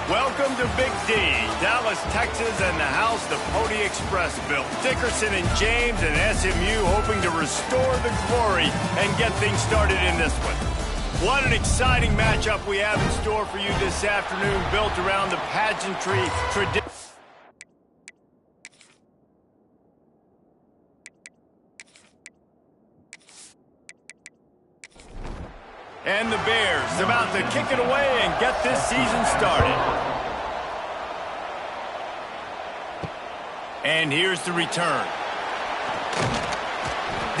Welcome to Big D, Dallas, Texas, and the house the Pony Express built. Dickerson and James and SMU hoping to restore the glory and get things started in this one. What an exciting matchup we have in store for you this afternoon, built around the pageantry tradition. And the Bears about to kick it away and get this season started. And here's the return.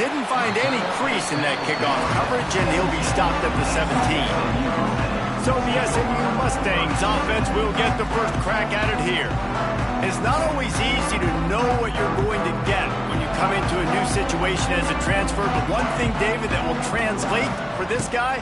Didn't find any crease in that kickoff coverage, and he'll be stopped at the 17. So the SMU Mustangs offense will get the first crack at it here. It's not always easy to know what you're going to get when you come into a new situation as a transfer, but one thing, David, that will translate for this guy,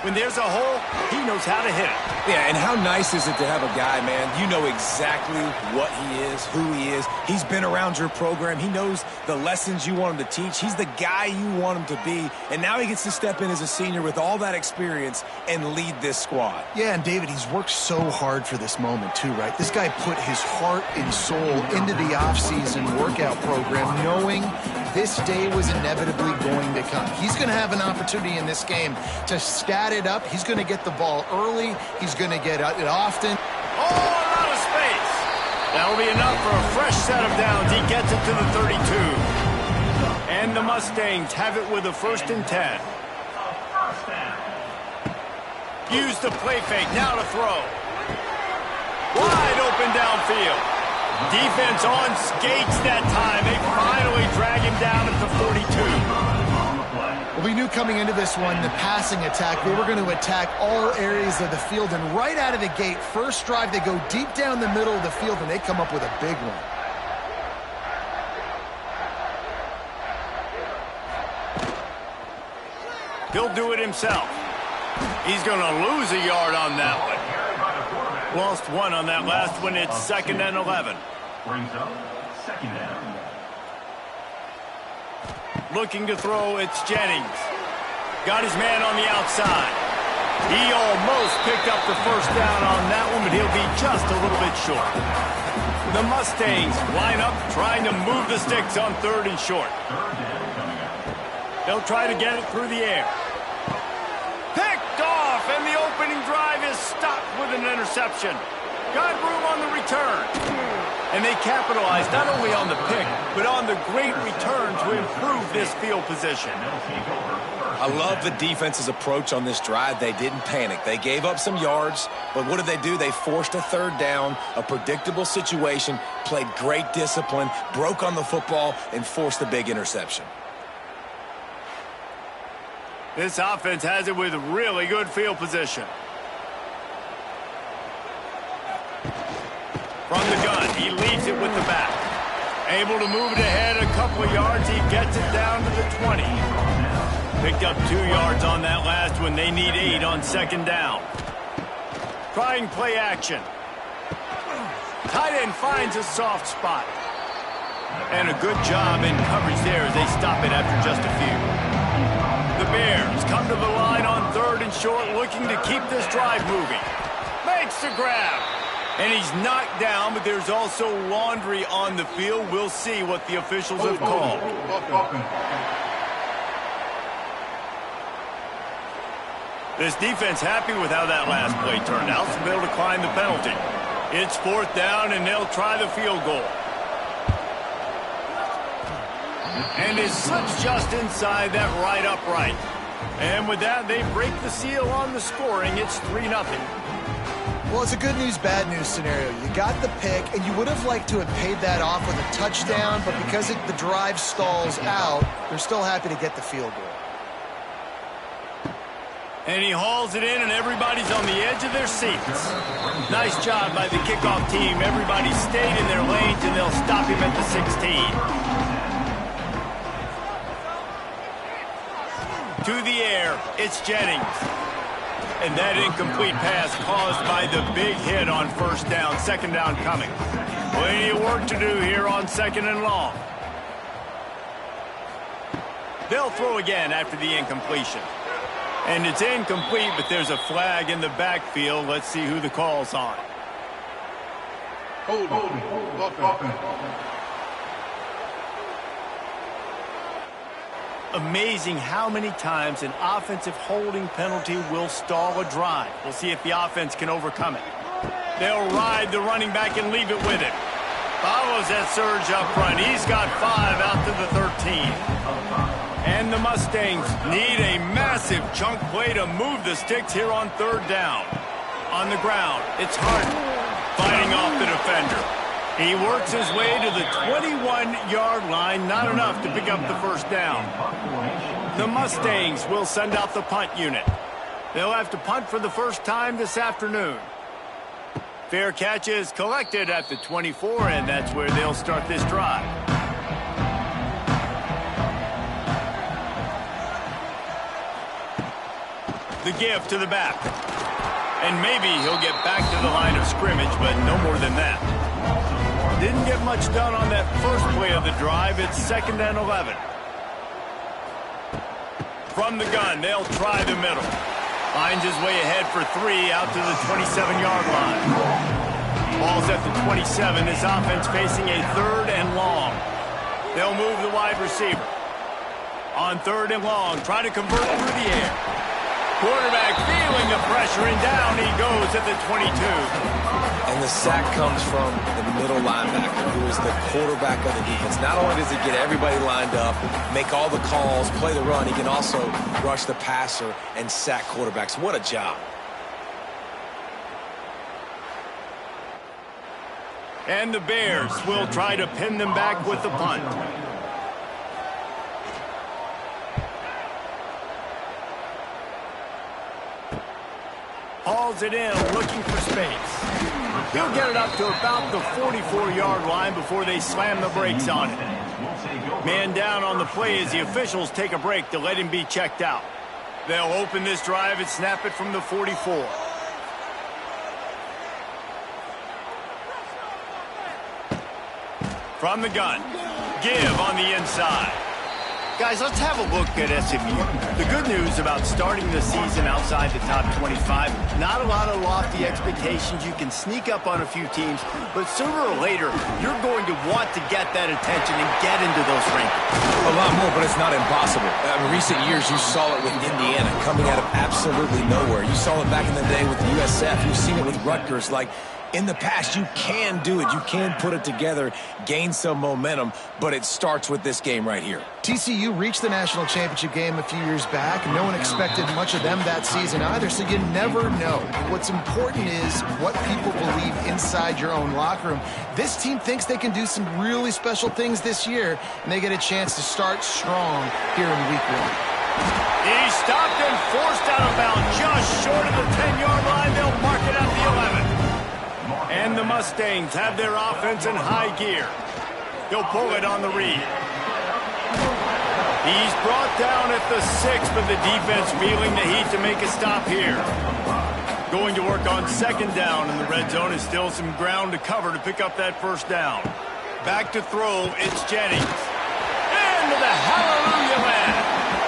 when there's a hole, he knows how to hit it. Yeah, and how nice is it to have a guy, man, you know exactly what he is, who he is. He's been around your program. He knows the lessons you want him to teach. He's the guy you want him to be. And now he gets to step in as a senior with all that experience and lead this squad. Yeah, and David, he's worked so hard for this moment too, right? This guy put his heart and soul into the offseason workout program, knowing this day was inevitably going to come. He's going to have an opportunity in this game to stat it up. He's going to get the ball early. He's going to get it often. Oh, a lot of space. That'll be enough for a fresh set of downs. He gets it to the 32. And the Mustangs have it with a 1st and 10. Use the play fake. Now to throw. Wide open downfield. Defense on skates that time. They finally drag him down at the 42. Well, we knew coming into this one, the passing attack, they were going to attack all areas of the field. And right out of the gate, first drive, they go deep down the middle of the field, and they come up with a big one. He'll do it himself. He's going to lose a yard on that one. Lost one on that last one. It's 2nd and 11. Brings up 2nd down. Looking to throw, it's Jennings. Got his man on the outside. He almost picked up the first down on that one, but he'll be just a little bit short. The Mustangs line up, trying to move the sticks on 3rd and short. They'll try to get it through the air. Picked off, and the opening drive is stopped with an interception. Got room on the return. And they capitalized not only on the pick, but on the great return to improve this field position. I love the defense's approach on this drive. They didn't panic. They gave up some yards, but what did they do? They forced a 3rd down, a predictable situation, played great discipline, broke on the football, and forced a big interception. This offense has it with really good field position. From the gun, he leaves it with the back. Able to move it ahead a couple of yards. He gets it down to the 20. Picked up 2 yards on that last one. They need 8 on 2nd down. Trying play action. Tight end finds a soft spot. And a good job in coverage there as they stop it after just a few. The Bears come to the line on 3rd and short, looking to keep this drive moving. Makes the grab. And he's knocked down, but there's also laundry on the field. We'll see what the officials have called. This defense happy with how that last play turned out, so they'll decline the penalty. It's 4th down, and they'll try the field goal. And it slips just inside that right upright. And with that, they break the seal on the scoring. It's 3-0. Well, it's a good news, bad news scenario. You got the pick, and you would have liked to have paid that off with a touchdown, but because the drive stalls out, they're still happy to get the field goal. And he hauls it in, and everybody's on the edge of their seats. Nice job by the kickoff team. Everybody stayed in their lanes, and they'll stop him at the 16. To the air, it's Jennings. And that incomplete pass caused by the big hit on 1st down. 2nd down coming. Plenty of work to do here on 2nd and long. They'll throw again after the incompletion. And it's incomplete, but there's a flag in the backfield. Let's see who the call's on. Amazing how many times an offensive holding penalty will stall a drive. We'll see if the offense can overcome it. They'll ride the running back and leave it with him. Follows that surge up front. He's got 5 out to the 13. And the Mustangs need a massive chunk play to move the sticks here on 3rd down. On the ground, it's Harden fighting off the defender. He works his way to the 21-yard line, not enough to pick up the 1st down. The Mustangs will send out the punt unit. They'll have to punt for the first time this afternoon. Fair catch is collected at the 24, and that's where they'll start this drive. The give to the back. And maybe he'll get back to the line of scrimmage, but no more than that. Didn't get much done on that first play of the drive. It's 2nd and 11. From the gun, they'll try the middle. Finds his way ahead for 3 out to the 27-yard line. Ball's at the 27. This offense facing a 3rd and long. They'll move the wide receiver. On 3rd and long, try to convert through the air. Quarterback feeling the pressure, and down he goes at the 22. And the sack comes from the middle linebacker, who is the quarterback of the defense. Not only does he get everybody lined up, make all the calls, play the run, he can also rush the passer and sack quarterbacks. What a job. And the Bears will try to pin them back with the punt. Hauls it in, looking for space. He'll get it up to about the 44-yard line before they slam the brakes on it. Man down on the play as the officials take a break to let him be checked out. They'll open this drive and snap it from the 44. From the gun, give on the inside. Guys, let's have a look at SMU. The good news about starting the season outside the top 25, not a lot of lofty expectations. You can sneak up on a few teams, but sooner or later, you're going to want to get that attention and get into those rankings. A lot more, but it's not impossible. In recent years, you saw it with Indiana coming out of absolutely nowhere. You saw it back in the day with the USF. You've seen it with Rutgers. Like, in the past, you can do it. You can put it together, gain some momentum, but it starts with this game right here. TCU reached the national championship game a few years back. No one expected much of them that season either, so you never know. What's important is what people believe inside your own locker room. This team thinks they can do some really special things this year, and they get a chance to start strong here in week 1. He stopped and forced out of bounds just short of the 10-yard line. They'll mark it at the 11. And the Mustangs have their offense in high gear. He'll pull it on the read. He's brought down at the 6, but the defense feeling the heat to make a stop here. Going to work on 2nd down in the red zone is still some ground to cover to pick up that 1st down. Back to throw, it's Jennings. Into the hallelujah land.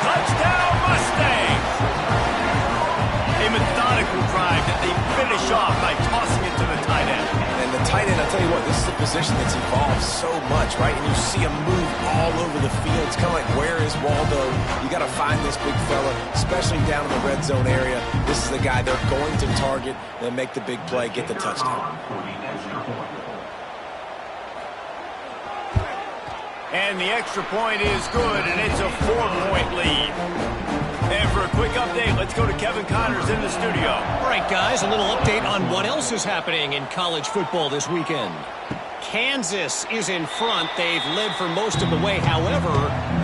Touchdown Mustangs! A methodical drive that they finish off by tossing it to the tight end. And the tight end, I'll tell you what, this is a position that's evolved so much, right? And you see him move all over the field. It's kind of like, where is Waldo? You got to find this big fella, especially down in the red zone area. This is the guy they're going to target and make the big play, get the touchdown. And the extra point is good, and it's a 4-point lead. And for a quick update, let's go to Kevin Connors in the studio. All right, guys, a little update on what else is happening in college football this weekend. Kansas is in front. They've led for most of the way. However,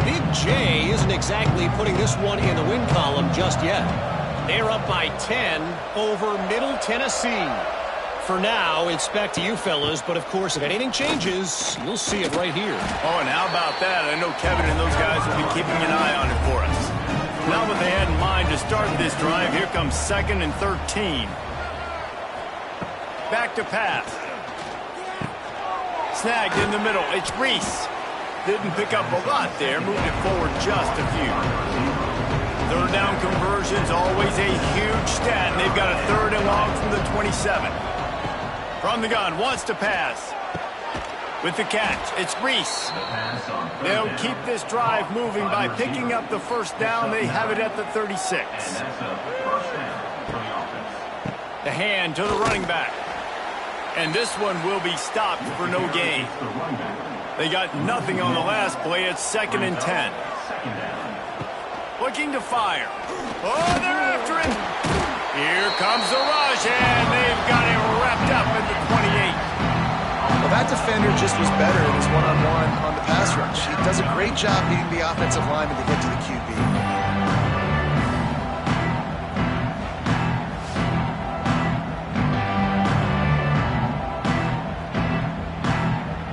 Big J isn't exactly putting this one in the win column just yet. They're up by 10 over Middle Tennessee. For now, it's back to you fellas, but of course, if anything changes, you'll see it right here. Oh, and how about that? I know Kevin and those guys will be keeping an eye on it for us. Not what they had in mind to start this drive. Here comes 2nd and 13. Back to pass. Snagged in the middle. It's Reese. Didn't pick up a lot there. Moved it forward just a few. 3rd down conversions, always a huge stat. And they've got a 3rd and long from the 27. From the gun, wants to pass. With the catch, it's Reese. They'll keep this drive moving by picking up the first down. They have it at the 36. The hand to the running back. And this one will be stopped for no gain. They got nothing on the last play. It's 2nd and 10. Looking to fire. Oh, they're after him. Here comes the rush, and they've got him wrapped up at the 28. Well, that defender just was better in his one-on-one on the pass rush. He does a great job beating the offensive lineman to get to the QB.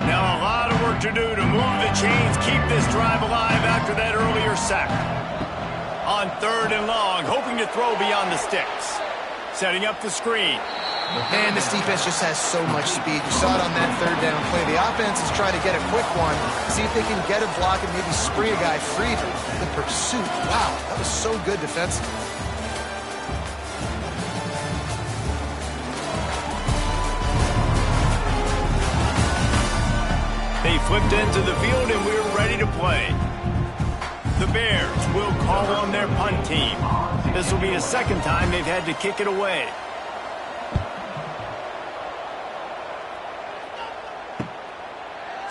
Now a lot of work to do to move the chains, keep this drive alive after that earlier sack. On 3rd and long, hoping to throw beyond the sticks. Setting up the screen. Man, this defense just has so much speed. You saw it on that 3rd down play. The offense is trying to get a quick one, see if they can get a block and maybe spray a guy free. The pursuit, wow, that was so good defensively. They flipped into the field and we're ready to play. The Bears will call on their punt team. This will be the 2nd time they've had to kick it away.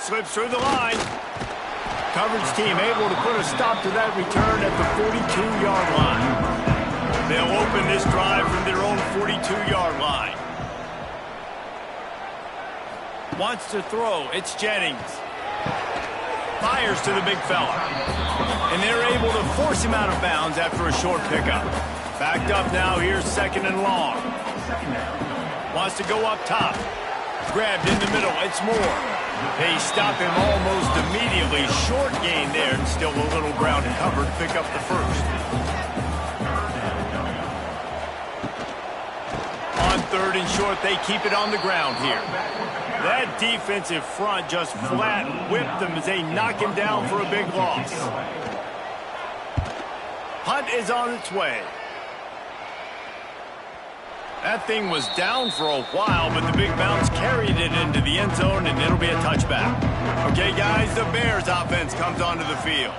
Slips through the line. Coverage team able to put a stop to that return at the 42-yard line. They'll open this drive from their own 42-yard line. Wants to throw. It's Jennings. Fires to the big fella. And they're able to force him out of bounds after a short pickup. Backed up now. Here's 2nd and long. Wants to go up top. Grabbed in the middle. It's Moore. They stop him almost immediately. Short gain there, and still a little ground covered to pick up the first. On 3rd and short, they keep it on the ground here. That defensive front just flat whipped them as they knock him down for a big loss. Punt is on its way. That thing was down for a while, but the big bounce carried it into the end zone, and it'll be a touchback. Okay, guys, the Bears offense comes onto the field.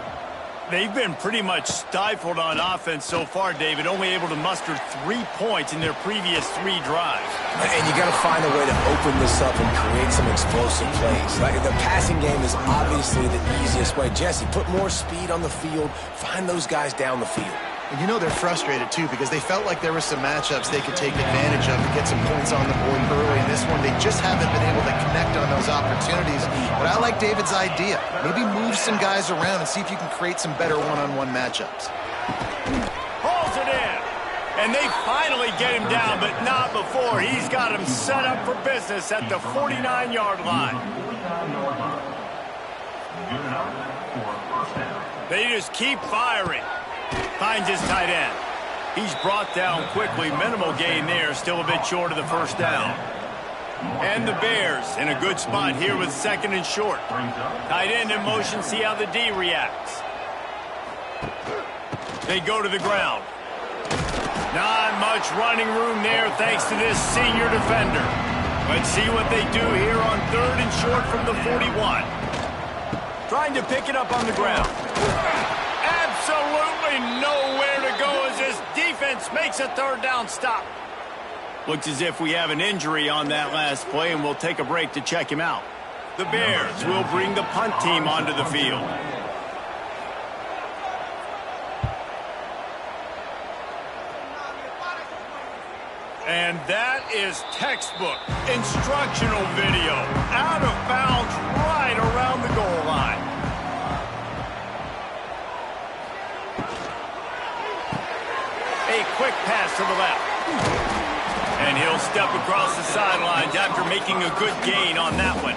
They've been pretty much stifled on offense so far, David, only able to muster 3 points in their previous 3 drives. And you got to find a way to open this up and create some explosive plays. Like the passing game is obviously the easiest way. Jesse, put more speed on the field, find those guys down the field. And you know they're frustrated, too, because they felt like there were some matchups they could take advantage of to get some points on the board early. In this one, they just haven't been able to connect on those opportunities. But I like David's idea. Maybe move some guys around and see if you can create some better one-on-one matchups. Pulls it in. And they finally get him down, but not before. He's got him set up for business at the 49-yard line. They just keep firing. Finds his tight end. He's brought down quickly. Minimal gain there. Still a bit short of the first down. And the Bears in a good spot here with 2nd and short. Tight end in motion. See how the D reacts. They go to the ground. Not much running room there thanks to this senior defender. Let's see what they do here on 3rd and short from the 41. Trying to pick it up on the ground. Absolutely nowhere to go as this defense makes a 3rd down stop. Looks as if we have an injury on that last play, and we'll take a break to check him out. The Bears will bring the punt team onto the field. And that is textbook instructional video. Out of bounds right around the goal line. A quick pass to the left. And he'll step across the sidelines after making a good gain on that one.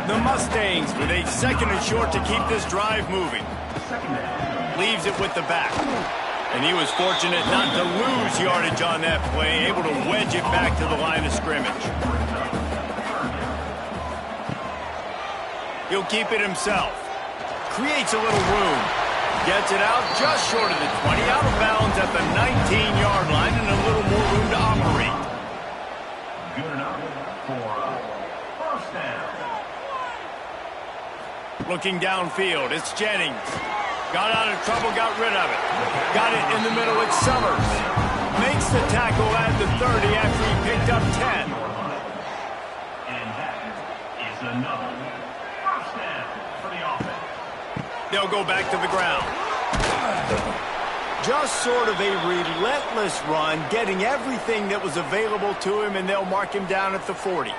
The Mustangs with a 2nd and short to keep this drive moving. Leaves it with the back. And he was fortunate not to lose yardage on that play, able to wedge it back to the line of scrimmage. He'll keep it himself. Creates a little room. Gets it out just short of the 20, out of bounds at the 19-yard line, and a little more room to operate. for a first down. Looking downfield, it's Jennings. Got out of trouble, got rid of it. Got it in the middle, it's Summers. Makes the tackle at the 30 after he picked up 10. And that is another first down for the offense. They'll go back to the ground. Just sort of a relentless run, getting everything that was available to him, and they'll mark him down at the 40.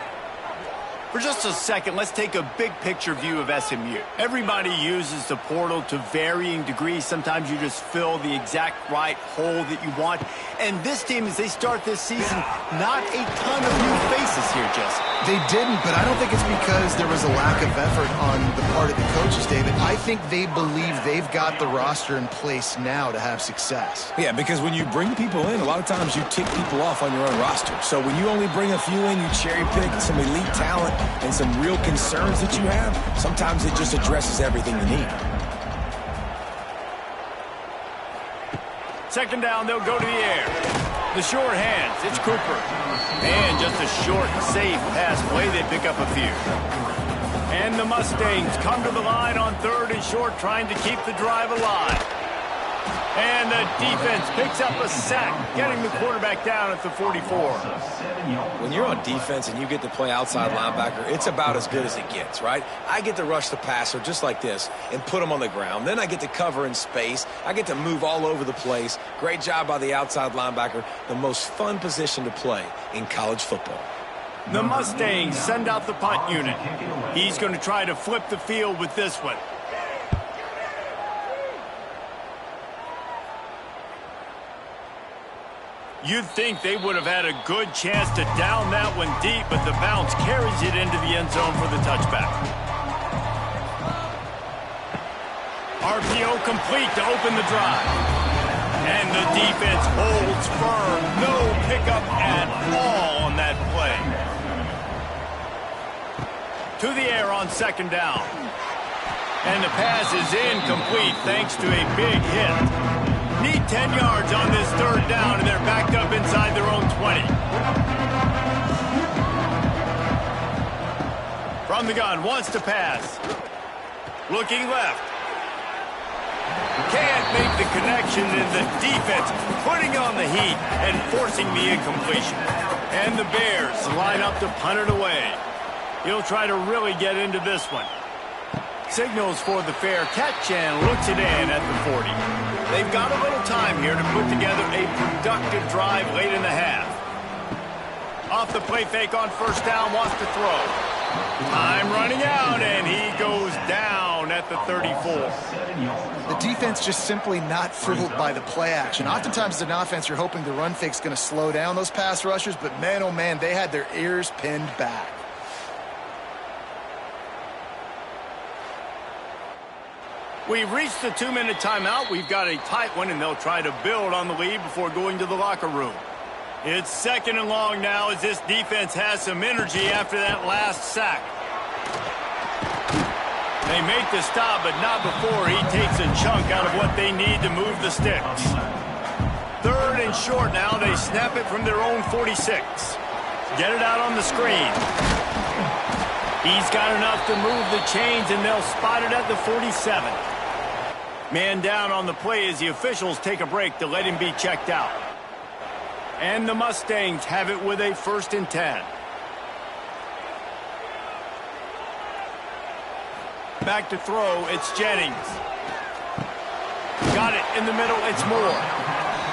For just a second, let's take a big picture view of SMU. Everybody uses the portal to varying degrees. Sometimes you just fill the exact right hole that you want. And this team, as they start this season, not a ton of new faces here, Jesse. They didn't, but I don't think it's because there was a lack of effort on the part of the coaches, David. I think they believe they've got the roster in place now to have success. Yeah, because when you bring people in, a lot of times you tick people off on your own roster. So when you only bring a few in, you cherry pick some elite talent and some real concerns that you have, sometimes it just addresses everything you need. Second down, they'll go to the air. The short hands, it's Cooper. And just a short, safe pass play, they pick up a few. And the Mustangs come to the line on third and short, trying to keep the drive alive. And the defense picks up a sack, getting the quarterback down at the 44. When you're on defense and you get to play outside linebacker, it's about as good as it gets, right? I get to rush the passer just like this and put him on the ground. Then I get to cover in space. I get to move all over the place. Great job by the outside linebacker. The most fun position to play in college football. The Mustangs send out the punt unit. He's going to try to flip the field with this one. You'd think they would have had a good chance to down that one deep, but the bounce carries it into the end zone for the touchback. RPO complete to open the drive. And the defense holds firm. No pickup at all on that play. To the air on second down. And the pass is incomplete thanks to a big hit. Need 10 yards on this third down, and they're backed up inside their own 20. From the gun, wants to pass. Looking left. Can't make the connection, and the defense putting on the heat and forcing the incompletion. And the Bears line up to punt it away. He'll try to really get into this one. Signals for the fair catch and looks it in at the 40. They've got a little time here to put together a productive drive late in the half. Off the play fake on first down, wants to throw. Time running out, and he goes down at the 34. The defense just simply not fooled by the play action. Oftentimes as an offense, you're hoping the run fake's going to slow down those pass rushers, but man, oh man, they had their ears pinned back. We've reached the 2-minute timeout. We've got a tight one, and they'll try to build on the lead before going to the locker room. It's second and long now as this defense has some energy after that last sack. They make the stop, but not before he takes a chunk out of what they need to move the sticks. Third and short now. They snap it from their own 46. Get it out on the screen. He's got enough to move the chains, and they'll spot it at the 47. Man down on the play as the officials take a break to let him be checked out. And the Mustangs have it with a 1st and 10. Back to throw, it's Jennings. Got it in the middle, it's Moore.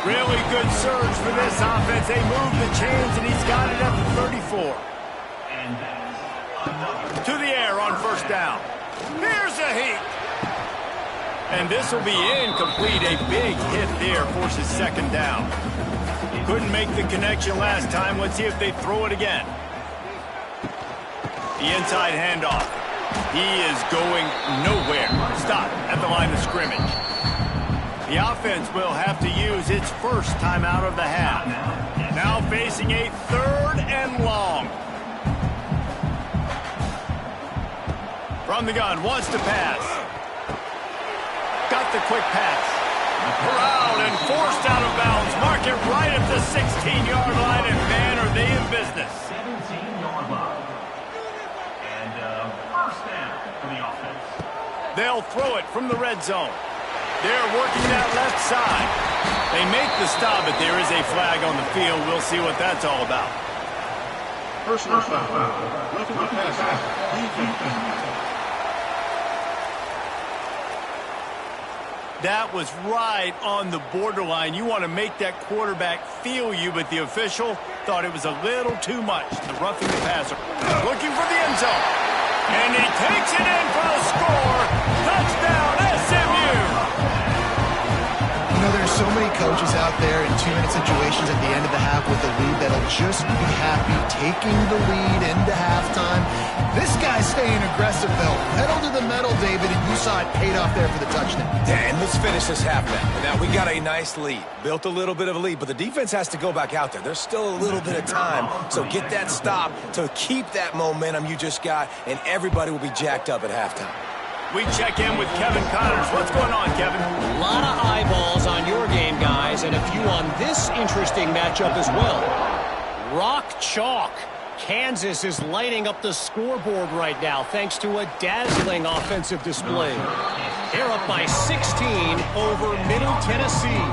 Really good surge for this offense. They move the chains, and he's got it at the 34. To the air on first down. Here's a heat. And this will be incomplete. A big hit there forces second down. Couldn't make the connection last time. Let's see if they throw it again. The inside handoff. He is going nowhere. Stop at the line of scrimmage. The offense will have to use its first timeout of the half. Now facing a 3rd and long. From the gun, wants to pass. Got the quick pass. Corralled and forced out of bounds. Mark it right at the 16-yard line, and man, are they in business. 17-yard line. for the offense. They'll throw it from the red zone. They're working that left side. They make the stop, but there is a flag on the field. We'll see what that's all about. Personal foul. Roughing the passer. That was right on the borderline. You want to make that quarterback feel you, but the official thought it was a little too much. The roughing the passer. Looking for the end zone. And he takes it in for the score. Touchdown, SMU! You know, there's so many coaches out there in 2-minute situations at the end of the half with the lead that'll just be happy taking the lead into halftime. This guy's staying aggressive, though. Pedal to the metal, David, and you saw it paid off there for the touchdown. Dan, let's finish this half now. Now, we got a nice lead. Built a little bit of a lead, but the defense has to go back out there. There's still a little bit of time, so get that stop to keep that momentum you just got, and everybody will be jacked up at halftime. We check in with Kevin Connors. What's going on, Kevin? A lot of eyeballs on your game, guys, and a few on this interesting matchup as well. Rock chalk. Kansas is lighting up the scoreboard right now thanks to a dazzling offensive display. They're up by 16 over Middle Tennessee.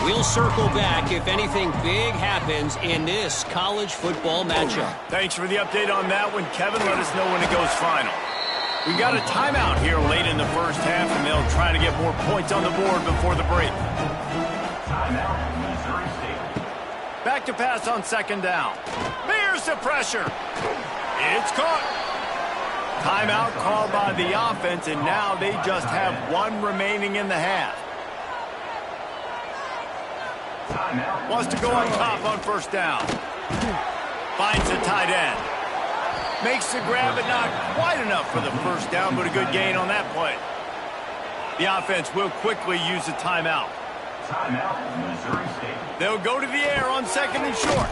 We'll circle back if anything big happens in this college football matchup. Thanks for the update on that one, Kevin. Let us know when it goes final. We got a timeout here late in the first half, and they'll try to get more points on the board before the break. Timeout, Missouri State. Back to pass on second down. There's the pressure. It's caught. Timeout called by the offense, and now they just have one remaining in the half. Timeout. Wants to go on top on first down. Finds the tight end. Makes the grab, but not quite enough for the first down, but a good gain on that play. The offense will quickly use a timeout. Timeout, Missouri State. They'll go to the air on second and short.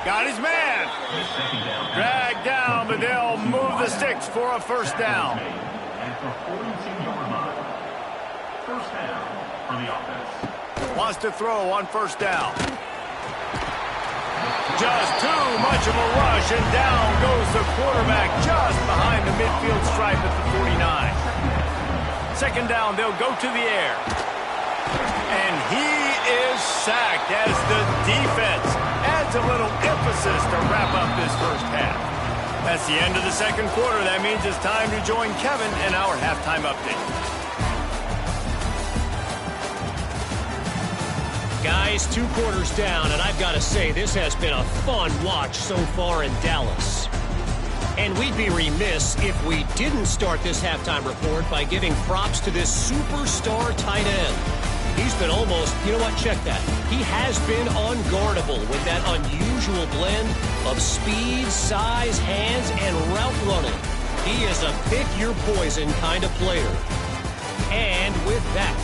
Got his man. Second down. Dragged down, but they'll move the sticks for a first down. At the 42-yard line. First down for the offense. Wants to throw on first down. Just too much of a rush, and down goes the quarterback just behind the midfield stripe at the 49. Second down, they'll go to the air. And he is sacked as the defense adds a little emphasis to wrap up this first half. That's the end of the second quarter. That means it's time to join Kevin in our halftime update. Guys, 2 quarters down, and I've got to say, this has been a fun watch so far in Dallas. And we'd be remiss if we didn't start this halftime report by giving props to this superstar tight end. He's been almost, you know what, check that. He has been unguardable with that unusual blend of speed, size, hands, and route running. He is a pick-your-poison kind of player. And with that,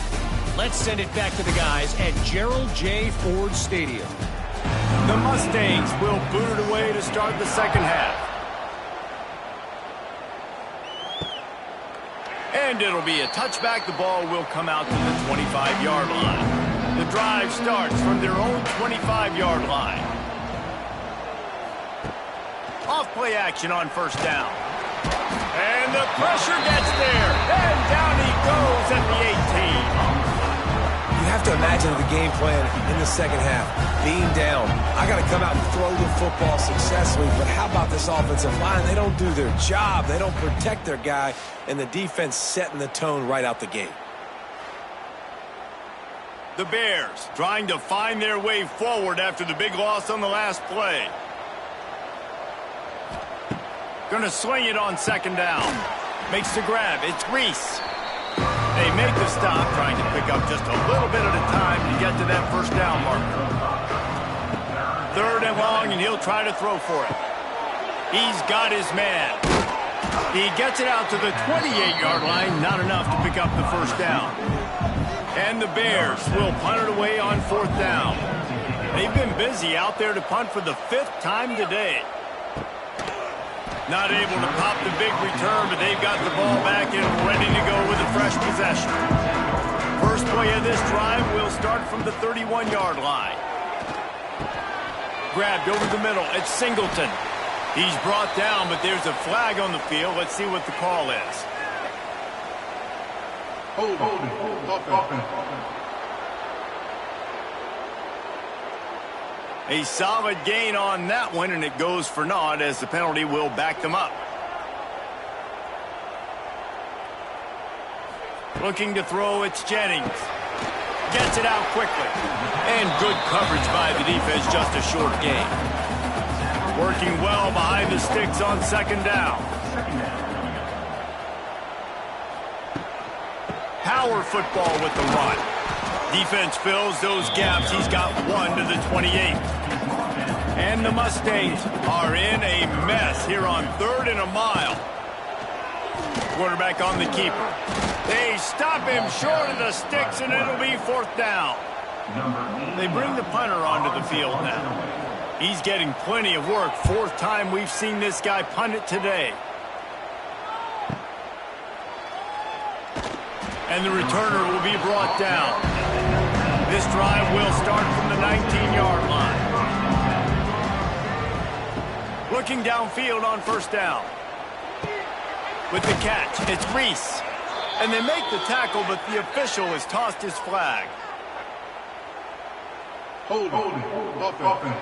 let's send it back to the guys at Gerald J. Ford Stadium. The Mustangs will boot it away to start the second half. And it'll be a touchback. The ball will come out to the 25-yard line. The drive starts from their own 25-yard line. Off-play action on first down. And the pressure gets there. And down he goes at the 18. You have to imagine the game plan in the second half. Being down, I got to come out and throw the football successfully, but how about this offensive line? They don't do their job. They don't protect their guy, and the defense setting the tone right out the gate. The Bears trying to find their way forward after the big loss on the last play. Gonna sling it on second down. Makes the grab. It's Reese. They make the stop, trying to pick up just a little bit at a time to get to that first down marker. Third and long, and he'll try to throw for it. He's got his man. He gets it out to the 28-yard line, not enough to pick up the first down. And the Bears will punt it away on fourth down. They've been busy out there to punt for the 5th time today. Not able to pop the big return, but they've got the ball back and ready to go with a fresh possession. First play of this drive will start from the 31-yard line. Grabbed over the middle. It's Singleton. He's brought down, but there's a flag on the field. Let's see what the call is. A solid gain on that one, and it goes for naught as the penalty will back them up. Looking to throw, it's Jennings. Gets it out quickly. And good coverage by the defense, just a short gain. Working well behind the sticks on second down. Power football with the run. Defense fills those gaps. He's got 1 to the 28. And the Mustangs are in a mess here on 3rd and a mile. Quarterback on the keeper. They stop him short of the sticks, and it'll be 4th down. They bring the punter onto the field now. He's getting plenty of work. 4th time we've seen this guy punt it today. And the returner will be brought down. This drive will start from the 19-yard line. Looking downfield on 1st down. With the catch, it's Reese. And they make the tackle, but the official has tossed his flag. Hold offense.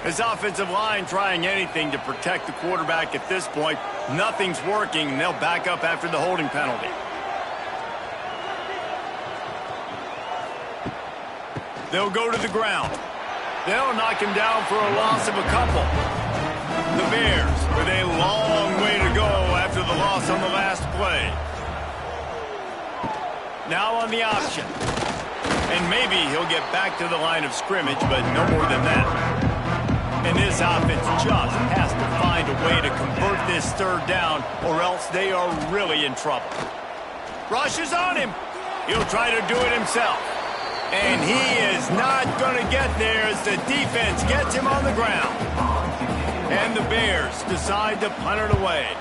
His offensive line trying anything to protect the quarterback at this point. Nothing's working, and they'll back up after the holding penalty. They'll go to the ground. They'll knock him down for a loss of a couple. The Bears with a long way to go after the loss on the last play. Now on the option. And maybe he'll get back to the line of scrimmage, but no more than that. And this offense just has to find a way to convert this 3rd down, or else they are really in trouble. Rush is on him. He'll try to do it himself. And he is not going to get there as the defense gets him on the ground. And the Bears decide to punt it away.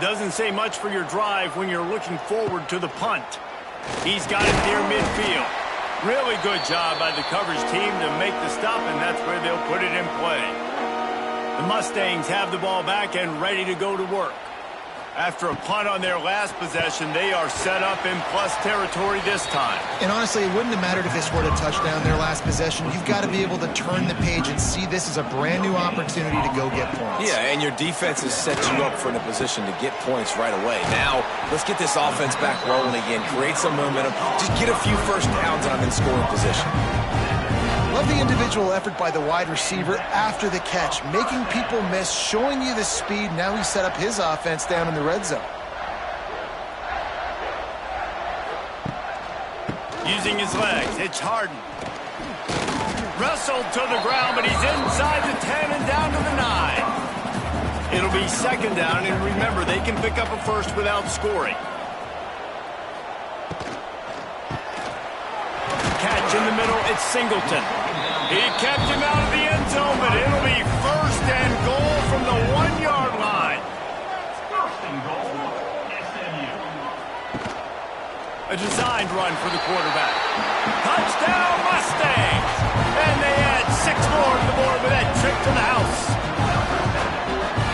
Doesn't say much for your drive when you're looking forward to the punt. He's got it near midfield. Really good job by the coverage team to make the stop, and that's where they'll put it in play. The Mustangs have the ball back and ready to go to work. After a punt on their last possession, they are set up in plus territory this time. And honestly, it wouldn't have mattered if they scored a touchdown their last possession. You've got to be able to turn the page and see this as a brand new opportunity to go get points. Yeah, and your defense has set you up for in a position to get points right away. Now, let's get this offense back rolling again, create some momentum, just get a few first downs and I'm in scoring position. Love the individual effort by the wide receiver after the catch, making people miss, showing you the speed. Now he set up his offense down in the red zone. Using his legs, it's Harden. Wrestled to the ground, but he's inside the 10 and down to the 9. It'll be 2nd down, and remember, they can pick up a first without scoring. Catch in the middle, it's Singleton. He kept him out of the end zone, but it'll be 1st and goal from the 1-yard line. 1st and goal, SMU. A designed run for the quarterback. Touchdown, Mustangs! And they add 6 more to the board with that trip to the house.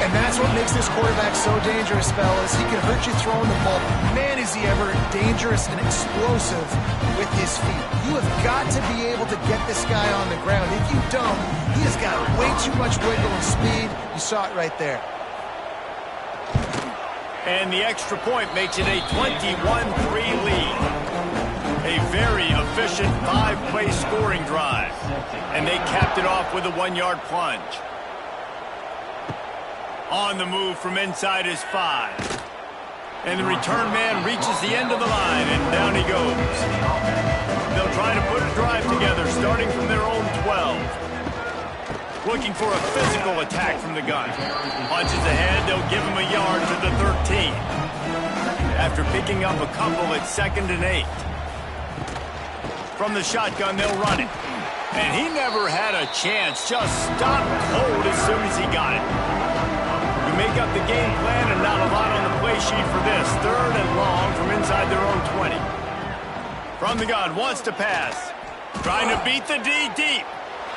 And that's what makes this quarterback so dangerous, fellas. He can hurt you throwing the ball. Man, is he ever dangerous and explosive with his feet. You have got to be able to get this guy on the ground. If you don't, he has got way too much wiggle and speed. You saw it right there. And the extra point makes it a 21-3 lead. A very efficient 5-play scoring drive. And they capped it off with a 1-yard plunge. On the move from inside his 5. And the return man reaches the end of the line, and down he goes. They'll try to put a drive together, starting from their own 12. Looking for a physical attack from the gun. Punches ahead, they'll give him a yard to the 13. After picking up a couple, it's 2nd and 8. From the shotgun, they'll run it. And he never had a chance, just stopped cold as soon as he got it. Make up the game plan and not a lot on the play sheet for this. 3rd and long from inside their own 20. From the gun, wants to pass. Trying to beat the D deep.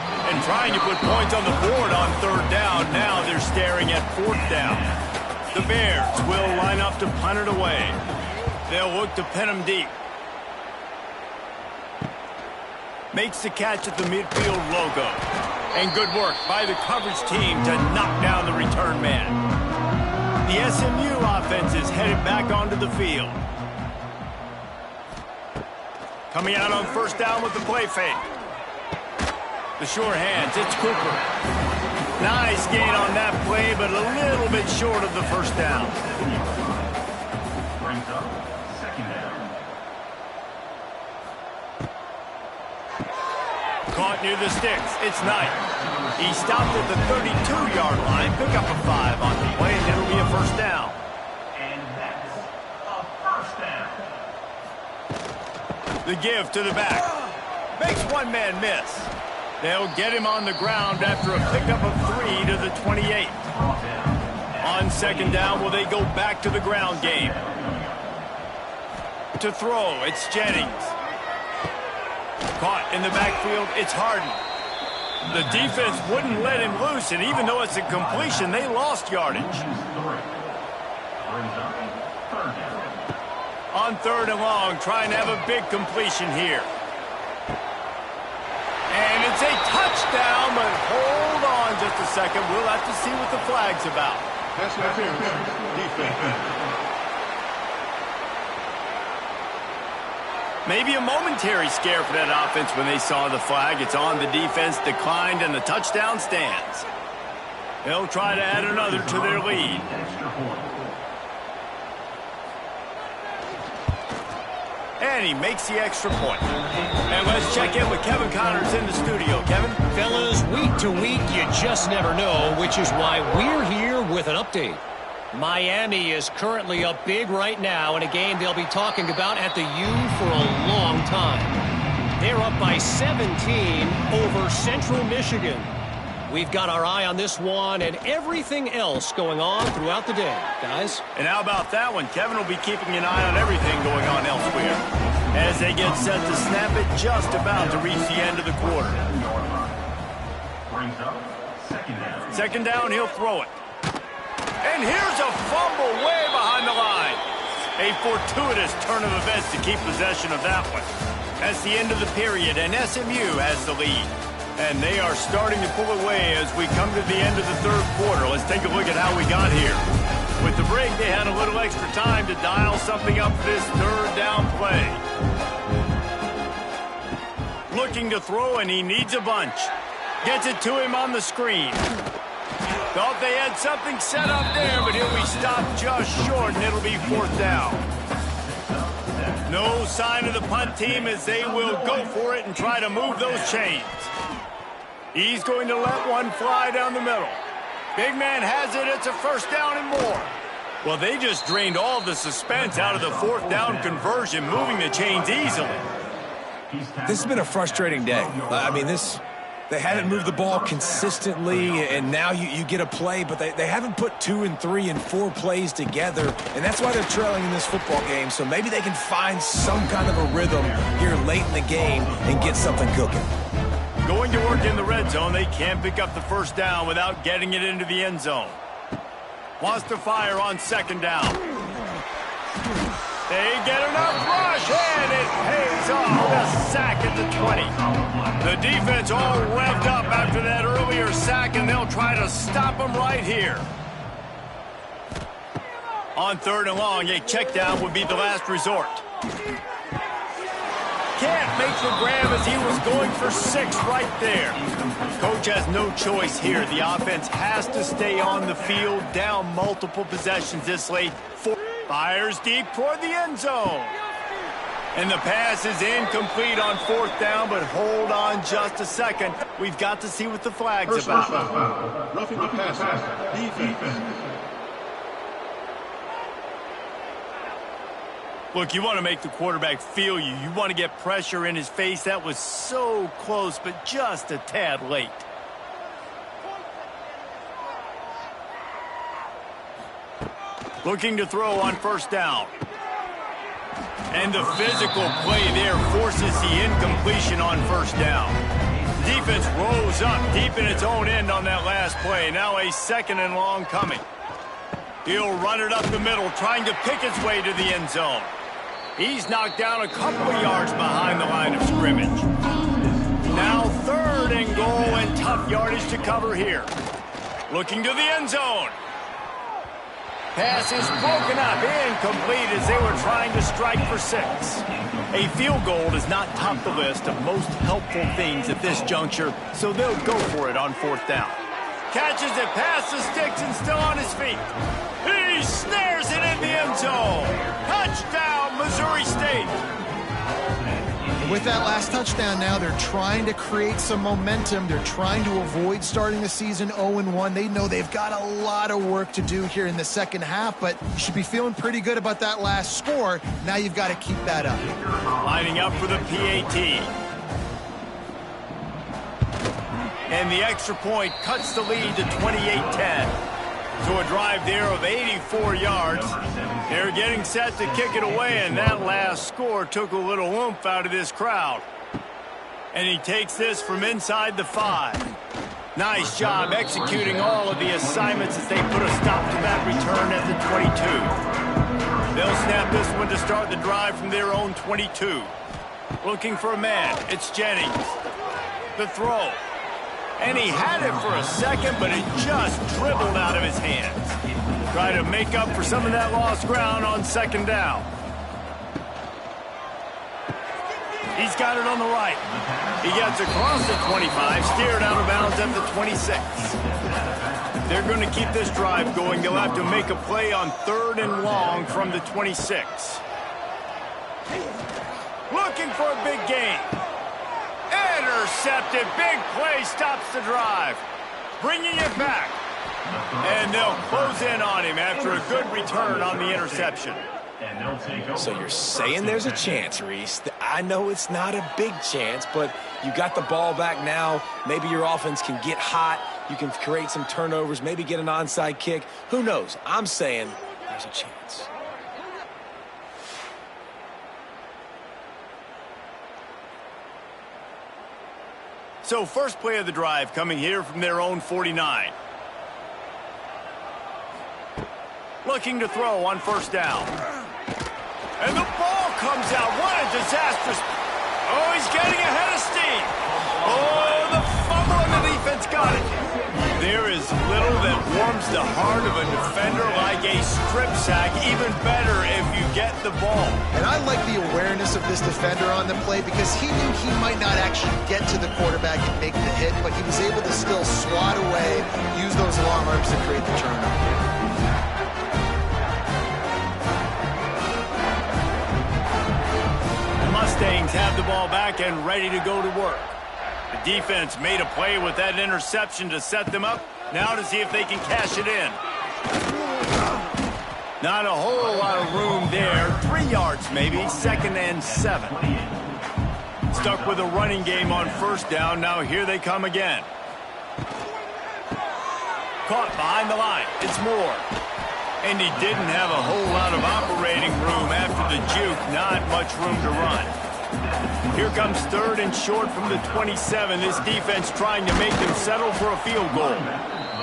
And trying to put points on the board on third down. Now they're staring at fourth down. The Bears will line up to punt it away. They'll look to pin them deep. Makes the catch at the midfield logo. And good work by the coverage team to knock down the return man. The SMU offense is headed back onto the field. Coming out on first down with the play fake. The sure hands, it's Cooper. Nice gain on that play, but a little bit short of the first down. Brings up second down. Caught near the sticks. It's Knight. He stopped at the 32-yard line. Pick up a 5 on the play, and it'll be a first down. And that's a first down. The give to the back. Makes one man miss. They'll get him on the ground after a pickup of 3 to the 28. On second down, will they go back to the ground game? To throw, it's Jennings. Caught in the backfield, it's Harden. The defense wouldn't let him loose, and even though it's a completion, they lost yardage. Brings up third down. On third and long, trying to have a big completion here. And it's a touchdown, but hold on just a second. We'll have to see what the flag's about. Pass interference. Defense. Maybe a momentary scare for that offense when they saw the flag. It's on, the defense declined, and the touchdown stands. They'll try to add another to their lead. Extra point. And he makes the extra point. And let's check in with Kevin Connors in the studio. Kevin? Fellas, week to week, you just never know, which is why we're here with an update. Miami is currently up big right now in a game they'll be talking about at the U for a long time. They're up by 17 over Central Michigan. We've got our eye on this one and everything else going on throughout the day, guys. And how about that one? Kevin will be keeping an eye on everything going on elsewhere as they get set to snap it just about to reach the end of the quarter. Brings up second down. Second down, he'll throw it. And here's a fumble way behind the line. A fortuitous turn of events to keep possession of that one. That's the end of the period, and SMU has the lead. And they are starting to pull away as we come to the end of the third quarter. Let's take a look at how we got here. With the break, they had a little extra time to dial something up for this third down play. Looking to throw, and he needs a bunch. Gets it to him on the screen. Thought they had something set up there, but he'll be stopped just short, and it'll be fourth down. No sign of the punt team as they will go for it and try to move those chains. He's going to let one fly down the middle. Big man has it. It's a first down and more. Well, they just drained all the suspense out of the fourth down conversion, moving the chains easily. This has been a frustrating day. I mean, they haven't moved the ball consistently, and now you get a play, but they haven't put 2 and 3 and 4 plays together, and that's why they're trailing in this football game. So maybe they can find some kind of a rhythm here late in the game and get something cooking. Going to work in the red zone, they can't pick up the first down without getting it into the end zone. Wants to fire on second down. They get enough rush, and it pays off. The sack at the 20. The defense all revved up after that earlier sack, and they'll try to stop them right here. On third and long, a check down would be the last resort. Can't make the grab as he was going for 6 right there. Coach has no choice here. The offense has to stay on the field, down multiple possessions this late. Fires deep toward the end zone. And the pass is incomplete on fourth down, but hold on just a second. We've got to see what the flag's about. Roughing the passer. Defense. Look, you want to make the quarterback feel you. You want to get pressure in his face. That was so close, but just a tad late. Looking to throw on first down. And the physical play there forces the incompletion on first down. defense rose up deep in its own end on that last play. Now a 2nd and long coming. He'll run it up the middle, trying to pick his way to the end zone. He's knocked down a couple of yards behind the line of scrimmage. Now 3rd and goal and tough yardage to cover here. Looking to the end zone. Pass is broken up, incomplete as they were trying to strike for 6. A field goal does not top the list of most helpful things at this juncture, so they'll go for it on 4th down. Catches it past the sticks and still on his feet. He snares it in the end zone. Touchdown, Missouri State. With that last touchdown now, they're trying to create some momentum. They're trying to avoid starting the season 0-1. They know they've got a lot of work to do here in the second half, but you should be feeling pretty good about that last score. Now you've got to keep that up. Lining up for the PAT. And the extra point cuts the lead to 28-10. So a drive there of 84 yards. They're getting set to kick it away, and that last score took a little oomph out of this crowd. And he takes this from inside the 5. Nice job executing all of the assignments as they put a stop to that return at the 22. They'll snap this one to start the drive from their own 22. Looking for a man. It's Jennings. The throw. And he had it for a second, but it just dribbled out of his hands. Try to make up for some of that lost ground on 2nd down. He's got it on the right. He gets across the 25, steered out of bounds at the 26. They're going to keep this drive going. They'll have to make a play on 3rd and long from the 26. Looking for a big gain. Intercepted. Big play stops the drive. Bringing it back. And they'll close in on him after a good return on the interception. So you're saying there's a chance, Reese. I know it's not a big chance, but you got the ball back now. Maybe your offense can get hot. You can create some turnovers, maybe get an onside kick. Who knows? I'm saying there's a chance. So first play of the drive coming here from their own 49. Looking to throw on 1st down. And the ball comes out. What a disastrous. Oh, he's getting ahead of steam. Oh, the fumble and the defense got it. There is little that warms the heart of a defender like a strip sack. Even better if you get the ball. And I like the awareness of this defender on the play because he knew he might not actually get to the quarterback and make the hit, but he was able to still swat away, use those long arms to create the turnover. Mustangs have the ball back and ready to go to work. The defense made a play with that interception to set them up. Now to see if they can cash it in. Not a whole lot of room there. 3 yards maybe. 2nd and 7. Stuck with a running game on 1st down. Now here they come again. Caught behind the line. It's Moore. And he didn't have a whole lot of operating room after the juke. Not much room to run. Here comes 3rd and short from the 27. This defense trying to make them settle for a field goal.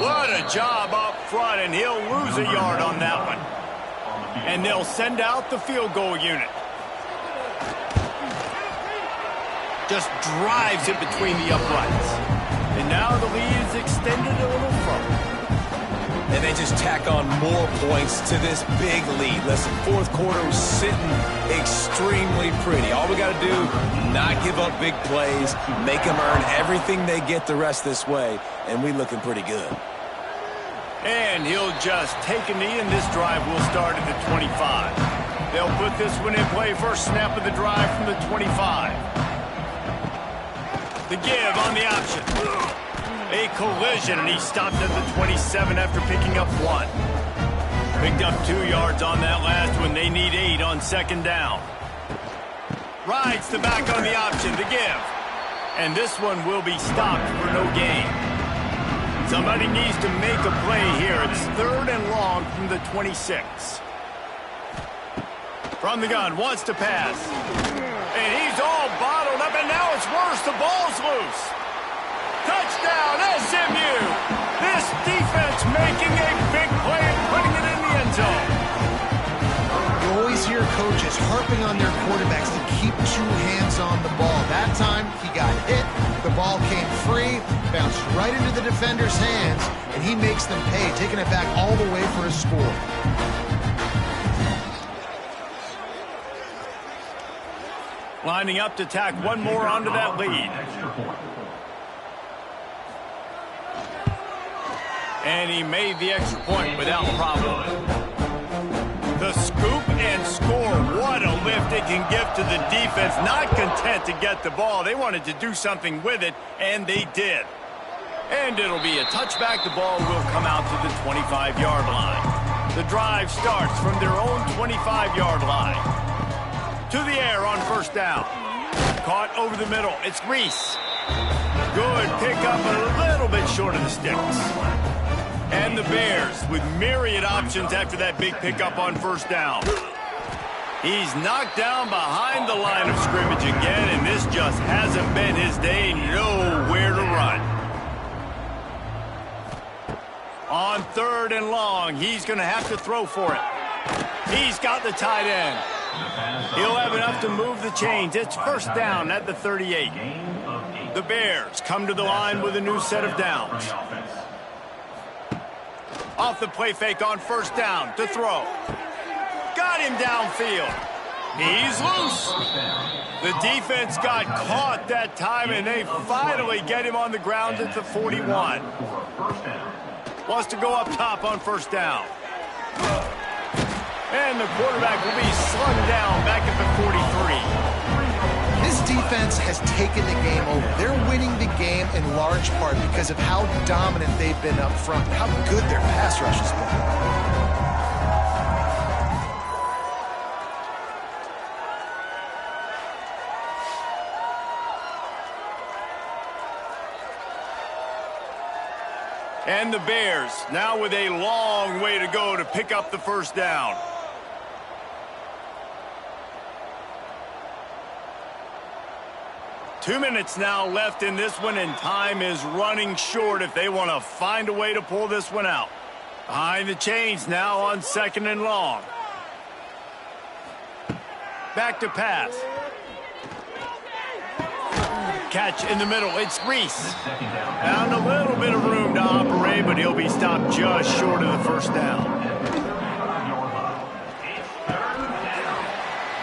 What a job up front, and he'll lose a yard on that one. And they'll send out the field goal unit. Just drives it between the uprights. And now the lead is extended a little further. And they just tack on more points to this big lead. Listen, 4th quarter was sitting extremely pretty. All we got to do, not give up big plays, make them earn everything they get the rest this way, and we looking pretty good. And he'll just take a knee, and this drive will start at the 25. They'll put this one in play. First snap of the drive from the 25. The give on the option. A collision, and he stopped at the 27 after picking up 1. Picked up 2 yards on that last one. They need 8 on 2nd down. Rides the back on the option, the give. And this one will be stopped for no gain. Somebody needs to make a play here. It's 3rd and long from the 26. From the gun, wants to pass. And he's all bottled up, and now it's worse. The ball's loose. touchdown, SMU! This defense making a big play and putting it in the end zone. You always hear coaches harping on their quarterbacks to keep 2 hands on the ball. That time, he got hit, the ball came free, bounced right into the defender's hands, and he makes them pay, taking it back all the way for a score. Lining up to tack one more onto that lead. And he made the extra point without problem. The scoop and score. What a lift it can give to the defense. Not content to get the ball. They wanted to do something with it, and they did. And it'll be a touchback. The ball will come out to the 25-yard line. The drive starts from their own 25-yard line. To the air on first down. Caught over the middle. It's Reese. Good pickup, a little bit short of the sticks. And the Bears with myriad options after that big pickup on first down. He's knocked down behind the line of scrimmage again, and this just hasn't been his day. Nowhere to run. On 3rd and long, he's going to have to throw for it. He's got the tight end. He'll have enough to move the chains. It's first down at the 38. The Bears come to the line with a new set of downs. Off the play fake on first down to throw. Got him downfield. He's loose. The defense got caught that time, and they finally get him on the ground at the 41. Wants to go up top on first down. And the quarterback will be slung down back at the 43. This defense has taken the game over. They're winning the game in large part because of how dominant they've been up front, how good their pass rush has been. And the Bears now with a long way to go to pick up the first down. Two minutes now left in this one, and time is running short if they want to find a way to pull this one out. Behind the chains now on 2nd and long. Back to pass. Catch in the middle. It's Reese. Found a little bit of room to operate, but he'll be stopped just short of the first down.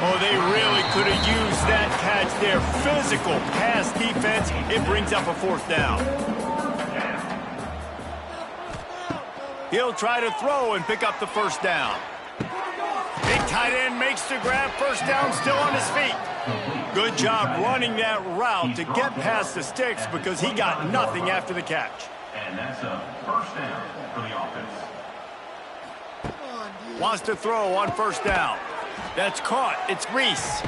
Oh, they really could have used that catch there. Physical pass defense. It brings up a 4th down. He'll try to throw and pick up the first down. Big tight end makes the grab. First down, still on his feet. Good job running that route to get past the sticks because he got nothing after the catch. And that's a first down for the offense. Wants to throw on first down. That's caught. It's Reese.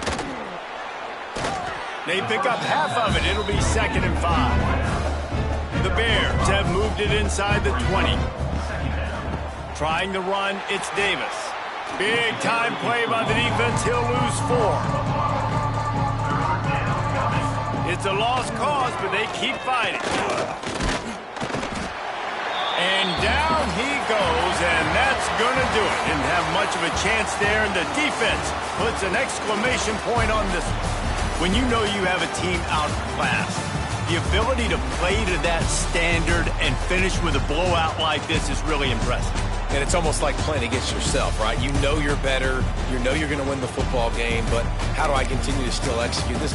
They pick up half of it. It'll be 2nd and 5. The Bears have moved it inside the 20. Trying to run, it's Davis. Big time play by the defense. He'll lose 4. It's a lost cause, but they keep fighting. And down he goes, and that's going to do it. Didn't have much of a chance there, and the defense puts an exclamation point on this one. When you know you have a team outclassed, the ability to play to that standard and finish with a blowout like this is really impressive. And it's almost like playing against yourself, right? You know you're better. You know you're going to win the football game, but how do I continue to still execute this?